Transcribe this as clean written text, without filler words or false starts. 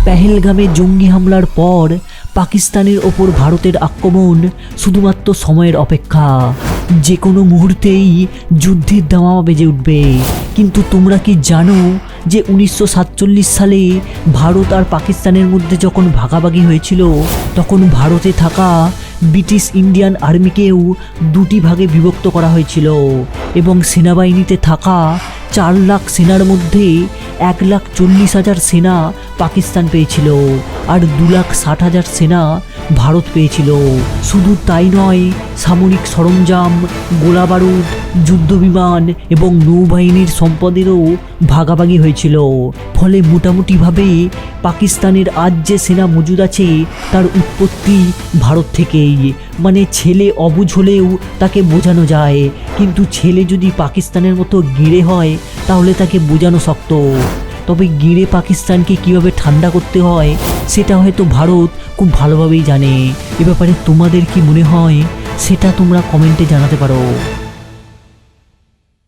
পেহেলগামে জঙ্গি হামলার পর পাকিস্তানের ওপর ভারতের আক্রমণ শুধুমাত্র সময়ের অপেক্ষা। যে কোনো মুহূর্তেই যুদ্ধের দামামা বেজে উঠবে। কিন্তু তোমরা কি জানো যে 1947 সালে ভারত আর পাকিস্তানের মধ্যে যখন ভাগাভাগি হয়েছিল তখন ভারতে থাকা ব্রিটিশ ইন্ডিয়ান আর্মিকেও দুটি ভাগে বিভক্ত করা হয়েছিল এবং সেনাবাহিনীতে থাকা 4 লাখ সেনার মধ্যে 1,40,000 সেনা পাকিস্তান পেয়েছিল আর 2,60,000 সেনা ভারত পেয়েছিল। শুধু তাই নয়, সামরিক সরঞ্জাম, গোলাবারুদ, যুদ্ধবিমান এবং নৌবাহিনীর সম্পদেরও ভাগাভাগি হয়েছিল। ফলে মোটামুটিভাবে পাকিস্তানের আজ যে সেনা মজুদ আছে তার উৎপত্তি ভারত থেকেই। মানে ছেলে অবুঝ হলেও তাকে বোঝানো যায়, কিন্তু ছেলে যদি পাকিস্তানের মতো গিঁড়ে হয় তাহলে তাকে বোঝানো শক্ত। তবে গিঁড়ে পাকিস্তানকে কীভাবে ঠান্ডা করতে হয় সেটা হয়তো ভারত খুব ভালোভাবেই জানে। এ ব্যাপারে তোমাদের কি মনে হয় সেটা তোমরা কমেন্টে জানাতে পারো।